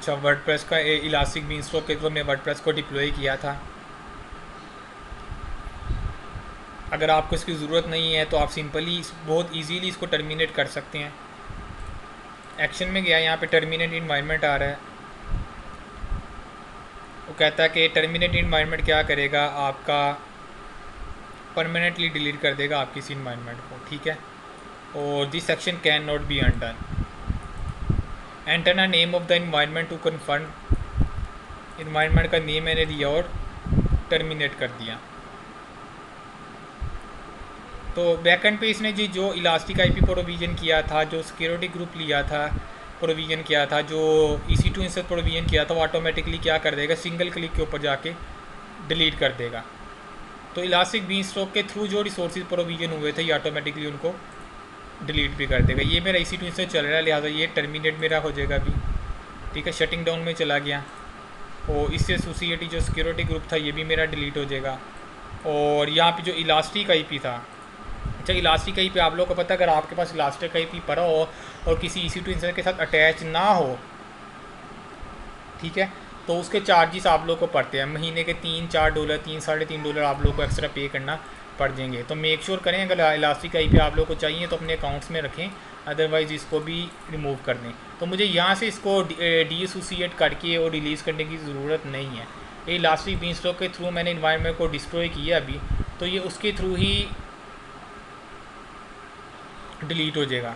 अच्छा, वर्डप्रेस का elastic beanstalk के थ्रू मैं वर्डप्रेस को डिप्लॉय किया था। अगर आपको इसकी ज़रूरत नहीं है तो आप सिंपली बहुत इजीली इसको टर्मिनेट कर सकते हैं। एक्शन में गया, यहाँ पे टर्मिनेट इन्वायरमेंट आ रहा है। वो कहता है कि टर्मिनेट इन्वायरमेंट क्या करेगा, आपका परमानेंटली डिलीट कर देगा आपकी इस इन्वायरमेंट को, ठीक है। और this section can not be undone. Enter a name of the environment to confirm. Environment का नेम मैंने दिया और टर्मिनेट कर दिया। तो बैकएंड पे इसने जी जो इलास्टिक आईपी प्रोविजन किया था, जो सिक्योरिटी ग्रुप लिया था, प्रोविजन किया था, जो EC2 इंस्टेंस प्रोविजन किया था, वो ऑटोमेटिकली क्या कर देगा, सिंगल क्लिक के ऊपर जाके डिलीट कर देगा। तो इलास्टिक बीनस्टॉक के थ्रू जो रिसोर्सेज प्रोविजन हुए थे, ये ऑटोमेटिकली उनको डिलीट भी कर देगा। ये मेरा EC2 इंस्टेंस चल रहा है, लिहाजा ये टर्मिनेट मेरा हो जाएगा अभी, ठीक है। शटिंग डाउन में चला गया और इससे एसोसिएटेड जो सिक्योरिटी ग्रुप था ये भी मेरा डिलीट हो जाएगा। और यहाँ पे जो इलास्टिक आईपी था, अच्छा इलास्टिक आईपी आप लोगों को पता है, अगर आपके पास इलास्टिक आईपी पड़ा हो और किसी EC2 इंस्टेंस के साथ अटैच ना हो, ठीक है, तो उसके चार्जेस आप लोग को पड़ते हैं महीने के $3-4, $3-3.5 आप लोग को एक्स्ट्रा पे करना पड़ जाएंगे। तो मेक श्योर करें अगर इलास्टिक आईपी आप लोग को चाहिए तो अपने अकाउंट्स में रखें, अदरवाइज़ इसको भी रिमूव कर दें। तो मुझे यहाँ से इसको डीएसोसिएट करके और रिलीज़ करने की ज़रूरत नहीं है। ये इलास्टिक बीनस्टॉक के थ्रू मैंने इन्वायरमेंट को डिस्ट्रॉय किया अभी, तो ये उसके थ्रू ही डिलीट हो जाएगा।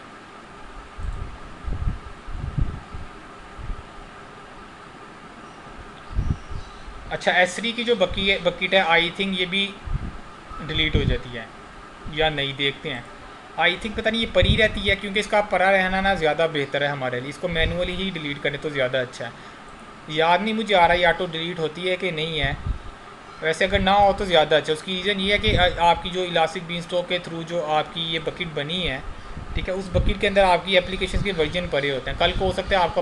अच्छा, S3 की जो बकेट है, आई थिंक ये भी डिलीट हो जाती है या नहीं, देखते हैं। आई थिंक पता नहीं ये पड़ी रहती है, क्योंकि इसका पड़ा रहना ना ज़्यादा बेहतर है हमारे लिए। इसको मैनुअली ही डिलीट करें तो ज़्यादा अच्छा है। याद नहीं मुझे आ रहा है ऑटो डिलीट होती है कि नहीं है, वैसे अगर ना हो तो ज़्यादा अच्छा। उसकी रीज़न ये है कि आपकी जो इलास्टिक बीनस्टॉक के थ्रू जो आपकी ये बकेट बनी है, ठीक है, उस बकेट के अंदर आपकी एप्लीकेशन के वर्जन पड़े होते हैं। कल को हो सकता है आपको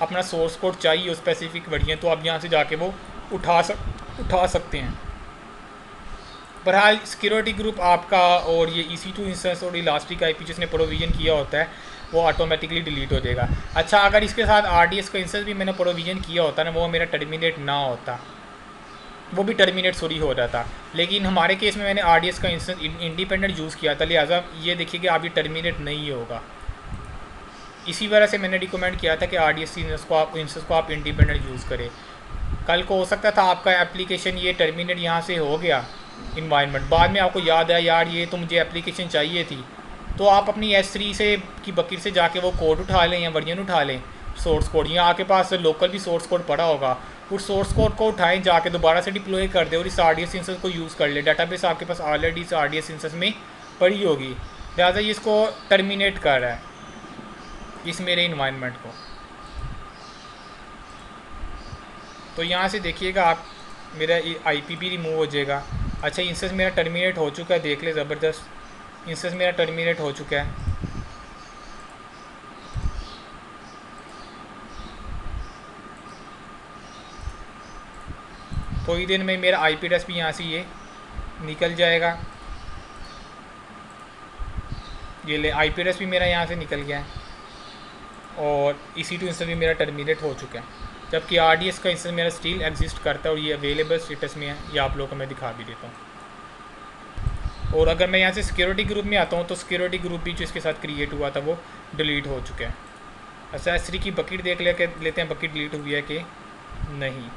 अपना सोर्स कोड चाहिए हो स्पेसिफिक वर्जन, तो आप यहाँ से जाके वो उठा सकते हैं। बहरहाल सिक्योरिटी ग्रुप आपका और ये EC2 इंस्टेंस और इलास्टिक आईपी जिसने प्रोविज़न किया होता है वो ऑटोमेटिकली डिलीट हो जाएगा। अच्छा, अगर इसके साथ RDS का इंस्टेंस भी मैंने प्रोविज़न किया होता ना, वो मेरा टर्मिनेट ना होता, वो भी टर्मिनेट सॉरी हो जाता। लेकिन हमारे केस में मैंने RDS का इंस्टेंस इंडिपेंडेंट यूज़ किया था, लिहाजा ये देखिए कि आप ये टर्मिनेट नहीं होगा। इसी वजह से मैंने रिकमेंड किया था कि RDS इंस्टेंस को आप इंडिपेंडेंट यूज़ करें। कल को हो सकता था आपका एप्लीकेशन ये टर्मिनेट यहाँ से हो गया इन्वायरमेंट, बाद में आपको याद आया यार ये तो मुझे एप्लीकेशन चाहिए थी, तो आप अपनी S3 से की बकेट से जाके वो कोड उठा लें या वर्जन उठा लें, सोर्स कोड, या आपके पास लोकल भी सोर्स कोड पड़ा होगा, उस सोर्स कोड को उठाएं, जाके दोबारा से डिप्लॉय कर दें और इस RDS इंस्टेंस को यूज़ कर ले। डाटाबेस आपके पास ऑलरेडी इस RDS इंस्टेंस में पड़ी होगी, लिहाजा ये इसको टर्मिनेट कर रहा है इस मेरे इन्वायरमेंट को। तो यहाँ से देखिएगा आप, मेरा IP भी रिमूव हो जाएगा। अच्छा, इंस्टेंस मेरा टर्मिनेट हो चुका है, देख ले, ज़बरदस्त इंस्टेंस मेरा टर्मिनेट हो चुका है। थोड़ी देर में मेरा IP एड्रेस भी यहाँ से ये निकल जाएगा। ये ले, IP एड्रेस भी मेरा यहाँ से निकल गया है और EC2 इंस्टेंस भी मेरा टर्मिनेट हो चुका है, जबकि RDS का इंस्टेंस मेरा स्टिल एग्जिस्ट करता है और ये अवेलेबल स्टेटस में है। ये आप लोगों को मैं दिखा भी देता हूँ। और अगर मैं यहाँ से सिक्योरिटी ग्रुप में आता हूँ तो सिक्योरिटी ग्रुप भी जो इसके साथ क्रिएट हुआ था वो डिलीट हो चुका है। अच्छा, S3 की बकेट देख लेते हैं बकेट डिलीट हुई है कि नहीं।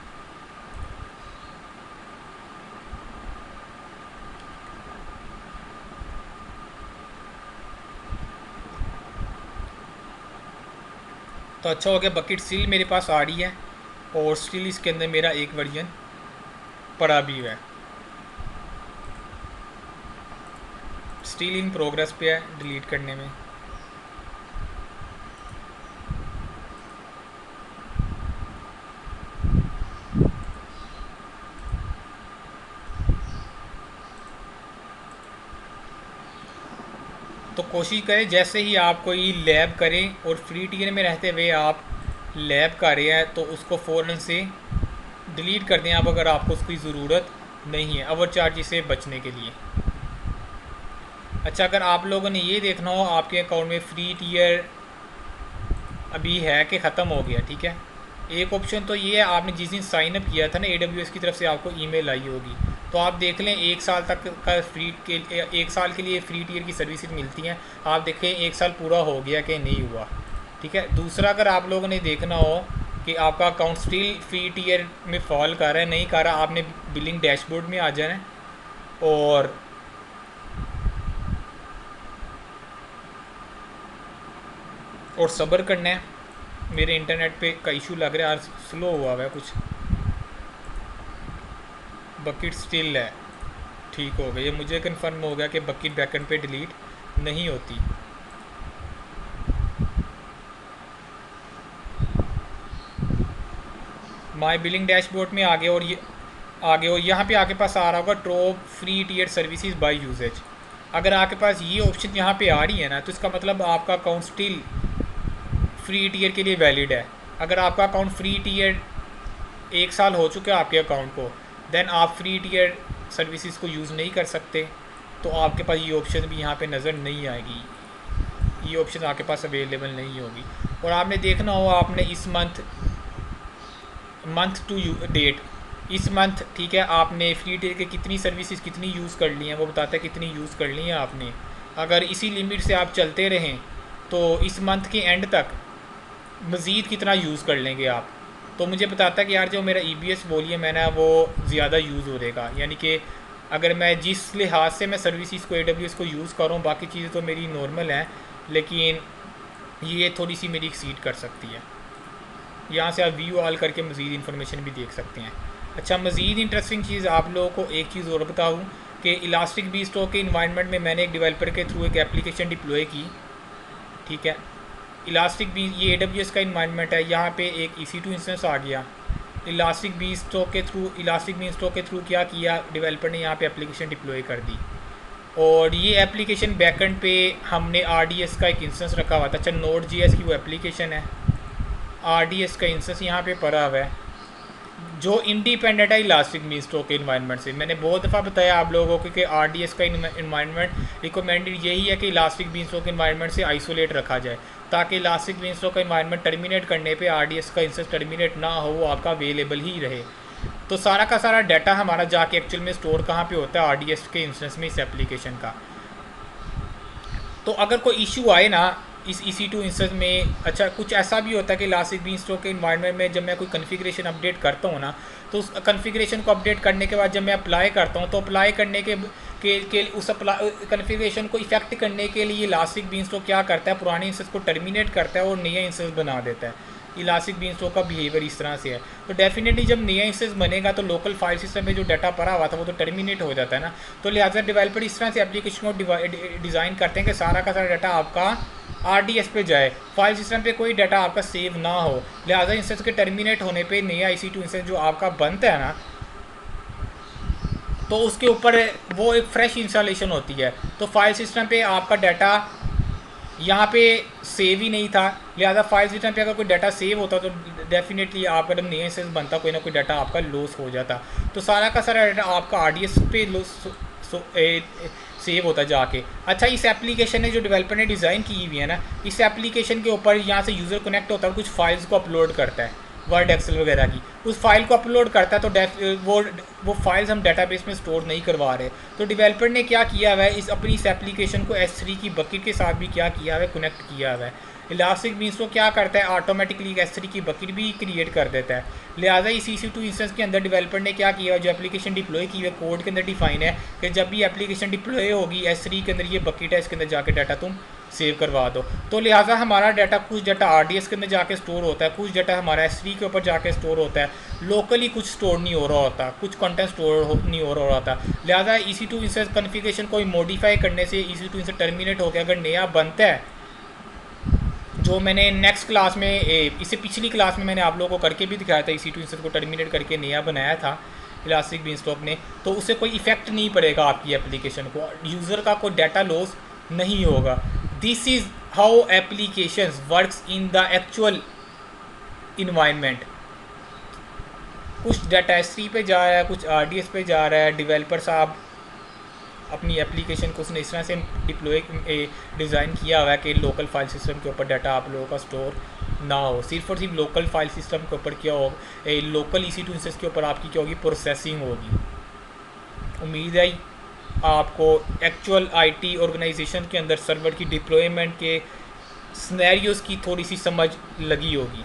तो अच्छा हो गया, बकेट स्टिल मेरे पास आ रही है और स्टिल इसके अंदर मेरा एक वर्जन पड़ा भी है, स्टिल इन प्रोग्रेस पे है डिलीट करने में। तो कोशिश करें जैसे ही आप कोई लैब करें और फ्री टियर में रहते हुए आप लैब कर रहे हैं तो उसको फ़ौरन से डिलीट कर दें आप, अगर आपको उसकी ज़रूरत नहीं है, ओवर चार्ज से बचने के लिए। अच्छा, अगर आप लोगों ने ये देखना हो आपके अकाउंट में फ्री टियर अभी है कि ख़त्म हो गया, ठीक है, एक ऑप्शन तो ये है, आपने जिस दिन साइन अप किया था ना AWS की तरफ से आपको ईमेल आई होगी, तो आप देख लें 1 साल तक का फ्री के 1 साल के लिए फ्री टियर की सर्विसेज मिलती हैं। आप देखें 1 साल पूरा हो गया कि नहीं हुआ। ठीक है। दूसरा, अगर आप लोगों ने देखना हो कि आपका अकाउंट स्टिल फ्री टियर में फॉल कर रहा है, नहीं कर रहा, आपने बिलिंग डैशबोर्ड में आ जाना है और सब्र करना है। मेरे इंटरनेट पे का इशू लग रहा है, आज स्लो हुआ है कुछ। बकेट स्टिल है, ठीक हो गया, ये मुझे कंफर्म हो गया कि बकेट बैकएंड पे डिलीट नहीं होती। माय बिलिंग डैशबोर्ड में आगे और ये आगे और यहाँ पे आपके पास आ रहा होगा top free tier services by usages. अगर आपके पास ये ऑप्शन यहाँ पे आ रही है ना, तो इसका मतलब आपका अकाउंट स्टिल फ्री टियर के लिए वैलिड है। अगर आपका अकाउंट फ्री टियर 1 साल हो चुका है आपके अकाउंट को, देन आप फ्री टियर सर्विसेज को यूज़ नहीं कर सकते, तो आपके पास ये ऑप्शन भी यहाँ पे नज़र नहीं आएगी, ये ऑप्शन आपके पास अवेलेबल नहीं होगी। और आपने देखना हो, आपने इस मंथ टू डेट, इस मंथ, ठीक है, आपने फ्री टियर के कितनी सर्विसेज कितनी यूज़ कर ली हैं, वो बताता है कितनी यूज़ कर ली हैं आपने। अगर इसी लिमिट से आप चलते रहें तो इस मंथ के एंड तक मज़ीद कितना यूज़ कर लेंगे आप। तो मुझे बताता है कि यार जो मेरा EBS वॉल्यूम है ना वो ज़्यादा यूज़ हो रहेगा, यानी कि अगर मैं जिस लिहाज से मैं सर्विसेज को AWS को यूज़ करूँ, बाकी चीज़ें तो मेरी नॉर्मल हैं, लेकिन ये थोड़ी सी मेरी एक्सीड कर सकती है। यहाँ से आप व्यू ऑल करके मज़ीद इन्फॉर्मेशन भी देख सकते हैं। अच्छा, मज़ीद इंटरेस्टिंग चीज़ आप लोगों को एक चीज़ और बताऊँ कि इलास्टिक बीस्टॉक के इन्वायरमेंट में मैंने एक डेवलपर के थ्रू एक एप्लीकेशन डिप्लॉय की। ठीक है, इलास्टिक बी ये AWS का इन्वायरमेंट है, यहाँ पे एक EC2 इंस्टेंस आ गया। इलास्टिक बीस्टॉक के थ्रू क्या किया डेवलपर ने, यहाँ पे एप्लीकेशन डिप्लॉय कर दी। और ये एप्लीकेशन बैकएंड पे हमने RDS का एक इंस्टेंस रखा हुआ था। अच्छा, Node.js की वो एप्लीकेशन है, RDS का इंस्टेंस यहाँ पे पड़ा हुआ है जो इंडिपेंडेंट है इलास्टिक बीस्टॉक के इन्वायरमेंट से। मैंने बहुत दफ़ा बताया आप लोगों को कि RDS का इन्वायरमेंट रिकमेंडेड यही है कि इलास्टिक बीस्टॉक के इन्वायरमेंट से आइसोलेट रखा जाए, ताकि इलास्टिक बीस्टॉक का इन्वायरमेंट टर्मिनेट करने पे RDS का इंस्टेंस टर्मिनेट ना हो, वो आपका अवेलेबल ही रहे। तो सारा का सारा डाटा हमारा जाके एक्चुअल में स्टोर कहाँ पे होता है, RDS के इंस्टेंस में, इस एप्लीकेशन का। तो अगर कोई इशू आए ना इस EC2 इंस्टेंस में, अच्छा कुछ ऐसा भी होता है कि इलास्टिक बीस्टॉक के इन्वायरमेंट में जब मैं कोई कॉन्फ़िगरेशन अपडेट करता हूँ ना, तो उस कॉन्फ़िगरेशन को अपडेट करने के बाद जब मैं अप्लाई करता हूँ, तो अप्लाई करने के उस कॉन्फ़िगरेशन को इफेक्ट करने के लिए इलास्टिक बीस्टॉक क्या करता है, पुराने इंस्टेंस को टर्मिनेट करता है और नया इंस्टेंस बना देता है। इलास्टिक बीस्टॉक का बिहेवियर इस तरह से है। तो डेफिनेटली जब नया इंस्टेंस बनेगा तो लोकल फाइल सिस्टम में जो डाटा पड़ा हुआ था वो तो टर्मिनेट हो जाता है ना। तो लिहाजा डेवलपर इस तरह से एप्लीकेशन को डिज़ाइन करते हैं कि सारा का सारा डाटा आपका RDS पे जाए, फाइल सिस्टम पे कोई डाटा आपका सेव ना हो। लिहाजा इंस्टेंस के टर्मिनेट होने पे नया EC2 इंस्टेंस जो आपका बनता है ना, तो उसके ऊपर वो एक फ्रेश इंस्टॉलेशन होती है। तो फाइल सिस्टम पे आपका डाटा यहाँ पे सेव ही नहीं था, लिहाजा फाइल सिस्टम पे अगर कोई डाटा सेव होता तो डेफिनेटली आपका जब नया इंस्टेंस बनता कोई ना कोई डाटा आपका लॉस हो जाता। तो सारा का सारा डाटा आपका RDS पे सेव होता जाके। अच्छा, इस एप्लीकेशन ने जो डेवलपर ने डिज़ाइन की हुई है ना, इस एप्लीकेशन के ऊपर यहाँ से यूज़र कनेक्ट होता है, कुछ फाइल्स को अपलोड करता है, वर्ड एक्सेल वगैरह की, उस फाइल को अपलोड करता है। तो वो फाइल्स हम डाटाबेस में स्टोर नहीं करवा रहे। तो डेवलपर ने क्या किया हुआ है, इस एप्लीकेशन को S3 की बकेट के साथ भी क्या किया हुआ है, कनेक्ट किया हुआ है। इलास्टिक बीस्टॉक को क्या करता है, ऑटोमेटिकली S3 की बकेट भी क्रिएट कर देता है। लिहाजा इस EC2 इंस्टेंस के अंदर डेवलपर ने क्या किया, जो एप्लीकेशन डिप्लॉय की है कोड के अंदर डिफाइन है कि जब भी एप्लीकेशन डिप्लॉय होगी S3 के अंदर ये बकेट है, इसके अंदर जाके डाटा तुम सेव करवा दो। तो लिहाजा हमारा डाटा, कुछ डाटा RDS के अंदर जाके स्टोर होता है, कुछ डाटा हमारा S3 के ऊपर जाके स्टोर होता है, लोकली कुछ स्टोर नहीं हो रहा होता, कुछ कंटेंट स्टोर नहीं हो रहा होता। लिहाजा EC2 इंस्टेंस कॉन्फ़िगरेशन को मॉडिफाई करने से EC2 इंस्टेंस टर्मिनेट होकर अगर नया बनता है, जो मैंने नेक्स्ट क्लास में इससे पिछली क्लास में मैंने आप लोगों को करके भी दिखाया था, EC2 इंस्टेंस को टर्मिनेट करके नया बनाया था इलास्टिक बीस्टॉक ने, तो उससे कोई इफेक्ट नहीं पड़ेगा आपकी एप्लीकेशन को, यूज़र का कोई डाटा लॉस नहीं होगा। This is how applications works in the actual environment. कुछ डाटा S3 पे जा रहा है, कुछ RDS पे जा रहा है। डेवलपर साहब अपनी एप्लीकेशन को उसने इस तरह से डिप्लॉय डिज़ाइन किया हुआ है कि लोकल फाइल सिस्टम के ऊपर डाटा आप लोगों का स्टोर ना हो, सिर्फ और सिर्फ लोकल फाइल सिस्टम के ऊपर क्या हो, लोकल EC2 इंस्टेंस के ऊपर आपकी क्या होगी, प्रोसेसिंग होगी। उम्मीद है आपको एक्चुअल IT ऑर्गेनाइजेशन के अंदर सर्वर की डिप्लॉयमेंट के स्नैरियोज़ की थोड़ी सी समझ लगी होगी।